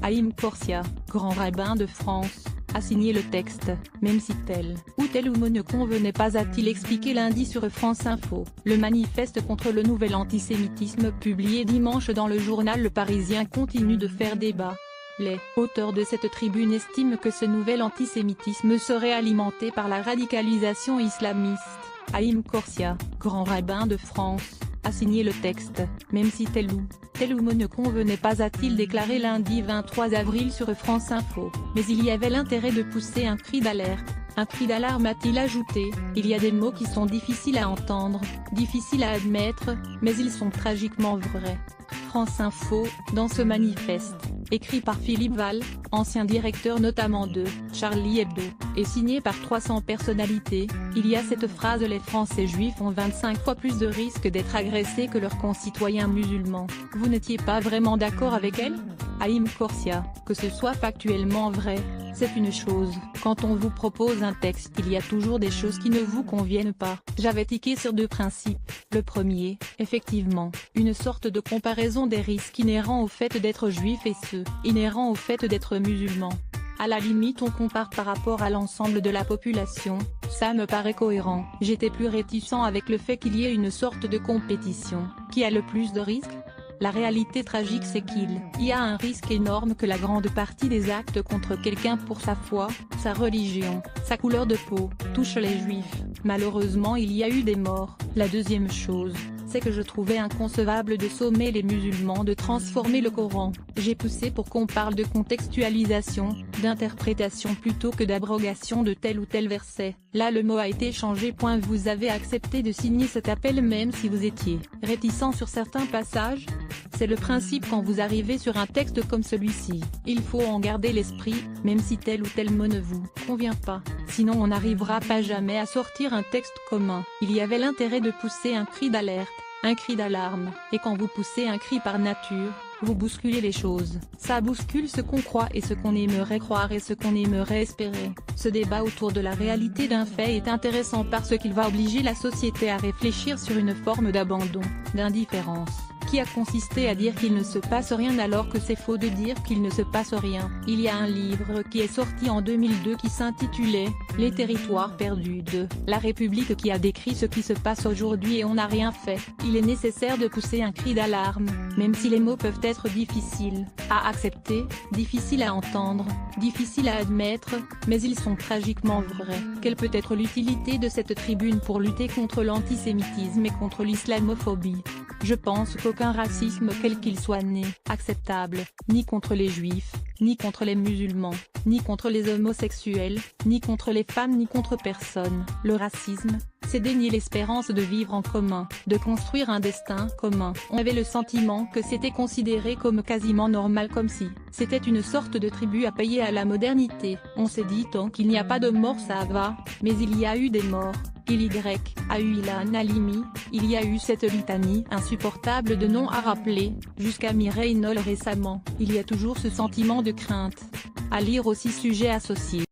Haïm Corsia, grand rabbin de France, a signé le texte, même si tel ou mot ne convenait pas, a-t-il expliqué lundi sur France Info. Le manifeste contre le nouvel antisémitisme publié dimanche dans le journal Le Parisien continue de faire débat. Les auteurs de cette tribune estiment que ce nouvel antisémitisme serait alimenté par la radicalisation islamiste. Haïm Corsia, grand rabbin de France, a signé le texte, même si tel ou mot ne convenait pas, a-t-il déclaré lundi 23 avril sur France Info. Mais il y avait l'intérêt de pousser un cri d'alerte, un cri d'alarme, a-t-il ajouté. Il y a des mots qui sont difficiles à entendre, difficiles à admettre, mais ils sont tragiquement vrais. France Info, dans ce manifeste, écrit par Philippe Val, ancien directeur notamment de Charlie Hebdo, et signé par 300 personnalités, il y a cette phrase: les Français juifs ont 25 fois plus de risques d'être agressés que leurs concitoyens musulmans. Vous n'étiez pas vraiment d'accord avec elle? Haïm Corsia, que ce soit factuellement vrai, c'est une chose. Quand on vous propose un texte, il y a toujours des choses qui ne vous conviennent pas. J'avais tiqué sur deux principes. Le premier, effectivement, une sorte de comparaison des risques inhérents au fait d'être juif et ceux inhérents au fait d'être musulman. À la limite on compare par rapport à l'ensemble de la population, ça me paraît cohérent. J'étais plus réticent avec le fait qu'il y ait une sorte de compétition. Qui a le plus de risques? La réalité tragique, c'est qu'il y a un risque énorme que la grande partie des actes contre quelqu'un pour sa foi, sa religion, sa couleur de peau, touchent les juifs. Malheureusement il y a eu des morts. La deuxième chose, c'est que je trouvais inconcevable de sommer les musulmans de transformer le Coran. J'ai poussé pour qu'on parle de contextualisation, d'interprétation plutôt que d'abrogation de tel ou tel verset. Là le mot a été changé. Vous avez accepté de signer cet appel même si vous étiez réticent sur certains passages? C'est le principe quand vous arrivez sur un texte comme celui-ci. Il faut en garder l'esprit, même si tel ou tel mot ne vous convient pas. Sinon on n'arrivera pas jamais à sortir un texte commun. Il y avait l'intérêt de pousser un cri d'alerte, un cri d'alarme, et quand vous poussez un cri par nature, vous bousculez les choses. Ça bouscule ce qu'on croit et ce qu'on aimerait croire et ce qu'on aimerait espérer. Ce débat autour de la réalité d'un fait est intéressant parce qu'il va obliger la société à réfléchir sur une forme d'abandon, d'indifférence, qui a consisté à dire qu'il ne se passe rien alors que c'est faux de dire qu'il ne se passe rien. Il y a un livre qui est sorti en 2002 qui s'intitulait « Les territoires perdus de la République » qui a décrit ce qui se passe aujourd'hui et on n'a rien fait. Il est nécessaire de pousser un cri d'alarme, même si les mots peuvent être difficiles à accepter, difficiles à entendre, difficiles à admettre, mais ils sont tragiquement vrais. Quelle peut être l'utilité de cette tribune pour lutter contre l'antisémitisme et contre l'islamophobie? Je pense qu'aucun racisme quel qu'il soit n'est acceptable, ni contre les juifs, ni contre les musulmans, ni contre les homosexuels, ni contre les femmes ni contre personne. Le racisme, c'est dénier l'espérance de vivre en commun, de construire un destin commun. On avait le sentiment que c'était considéré comme quasiment normal, comme si c'était une sorte de tribut à payer à la modernité. On s'est dit tant qu'il n'y a pas de mort ça va, mais il y a eu des morts. Il a eu Ilan Halimi, il y a eu cette litanie insupportable de noms à rappeler, jusqu'à Mireille Knoll récemment. Il y a toujours ce sentiment de crainte. À lire aussi sujet associé.